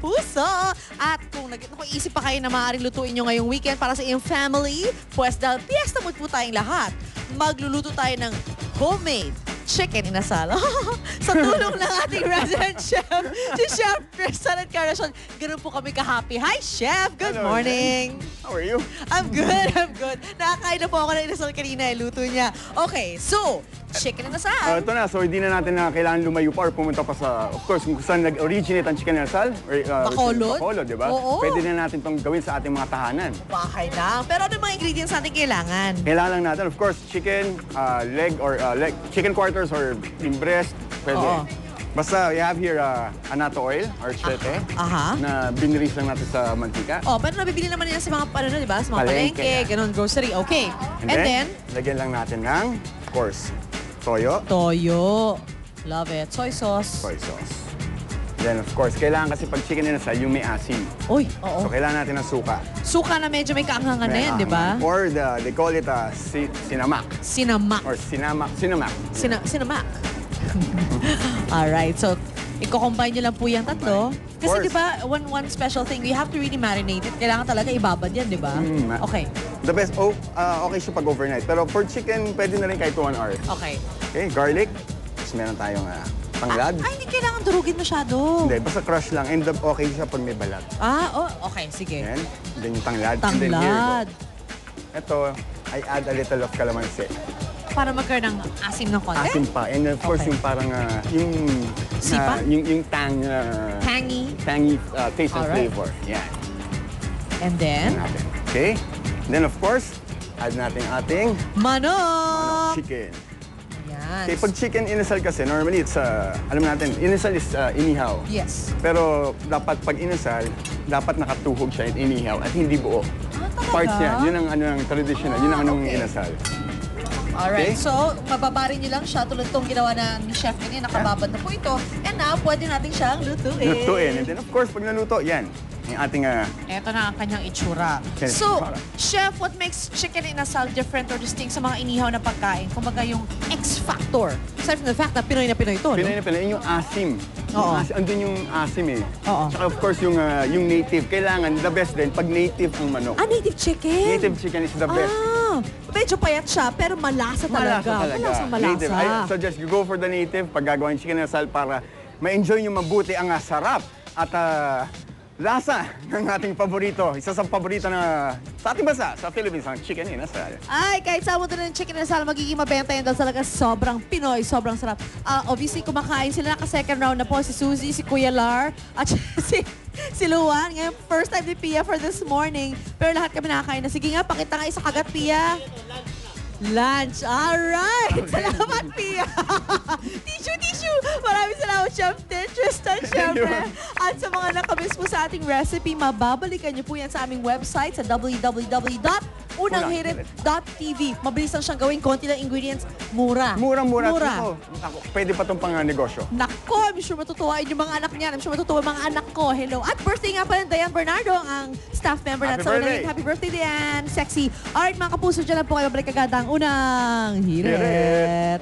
puso. At kung isip pa kayo na maaaring lutuin nyo ngayong weekend para sa iyong family, pues dahil fiesta mood po tayong lahat, magluluto tayo ng homemade chicken inasal. Sa tulong ng ating resident chef, si Chef Tristan at Carnacion. Ganun po kami ka-happy. Hi, Chef! Good morning! How are you? I'm good, I'm good. Nakakain na po ako ng inasal kanina, luto niya. Okay, so, chicken inasal. Ito na, so hindi na natin na kailangan lumayo pa or pumunta pa sa, of course, kung saan nag-originate ang chicken inasal. Bacolod? Bacolod, di ba? Oo. Pwede na natin itong gawin sa ating mga tahanan. Bahay lang. Pero ano mga ingredients natin kailangan? Kailangan lang natin, of course, chicken, leg or chicken quarters or in breast. Pwede. Oo. Basta, we have here anato oil or chete na biniris lang natin sa mantika. Oh, pero nabibili naman nila sa mga, di ba? Sa mga palengke, ganun, grocery. Okay. And then? Lagyan lang natin ng, of course, toyo. Toyo. Love it. Soy sauce. Soy sauce. Then, of course, kailangan kasi pag chicken inasal, yung may asin. Uy, oo. So, kailangan natin ng suka. Suka na medyo may kaanghangan na yan, di ba? Or they call it sinamak. Sinamak. Or sinamak. Sinamak. Alright, so i-combine nyo lang po yung tatlo. Kasi di ba, one special thing, we have to really marinate it. Kailangan talaga ibabad yan, di ba? Okay. The best, okay siya pag overnight. Pero for chicken, pwede na rin kahit 1 hour. Okay. Okay, garlic. Tapos meron tayong tanglad. Hindi kailangan durugin masyado. Hindi, basta crush lang. And okay siya pag may balat. Okay, sige. Yan. Then yung tanglad. Tanglad. And then here ito, I add a little of calamansi. Para magkaroon ng asim ng konti? Asim pa. And of course, yung parang, yung tang, tangy taste and flavor. Yan. And then? Okay. Then of course, add natin ating manok chicken. Yan. Okay, pag chicken inasal kasi, normally it's, alam natin, inasal is inihaw. Yes. Pero dapat pag inasal, dapat nakatuhog siya at inihaw at hindi buo. Parts yan. Yun ang traditional. Yun ang inasal. Alright, so mababarin nyo lang siya tulad itong ginawa na ni Chef kanina, nakababad na po ito. And now, pwede natin siyang lutuin. Lutuin. And then of course, pag naluto, yan. Yung ating... Ito na ang kanyang itsura. So, Chef, what makes chicken inasal different or distinct sa mga inihaw na pagkain? Kumbaga yung X-factor. Aside from the fact na Pinoy na Pinoy ito, Pinoy na Pinoy, yung asim. Oo. Andun yung asim eh. Oo. Saka of course, yung native. Kailangan, the best din, pag native ang manok. Native chicken? Native chicken is the best. Medyo payat siya, pero malasa talaga. Malasa. Native. I suggest you go for the native pag gagawin chicken inasal para ma-enjoy nyo mabuti ang sarap at lasa ng ating paborito. Isa sa paborito na sa ating bansa, sa Philippines, ang chicken inasal. Ay, kahit sa mundo ng chicken inasal, magiging mabenta yan dahil talaga sobrang Pinoy, sobrang sarap. Obviously, kumakain sila. Naka-second round na po si Suzy, si Kuya Lar, at si Luan. Ngayon, first time ni Pia for this morning. Pero lahat kami nakakain na. Sige nga, pakita nga isa kagat, Pia. Lunch. Alright. Salamat, Pia. Tissue. Maraming salamat, Chef Tristan, syempre. At sa mga nakamiss po sa ating recipe, mababalikan niyo po yan sa aming website sa www.unanghirit.tv. Mabilis lang siyang gawin. Konti lang ingredients. Mura. Mura. Pwede pa itong pang-negosyo. Nako, I'm sure matutuwain yung mga anak niya. I'm sure matutuwa yung mga anak ko. Hello. At birthday nga pala Diane Bernardo, ang staff member natin sa Unang Hirit. Happy birthday, Diane. Sexy. Alright, mga kapuso, dyan lang po kayo. Babalik agad ang Unang Hirit.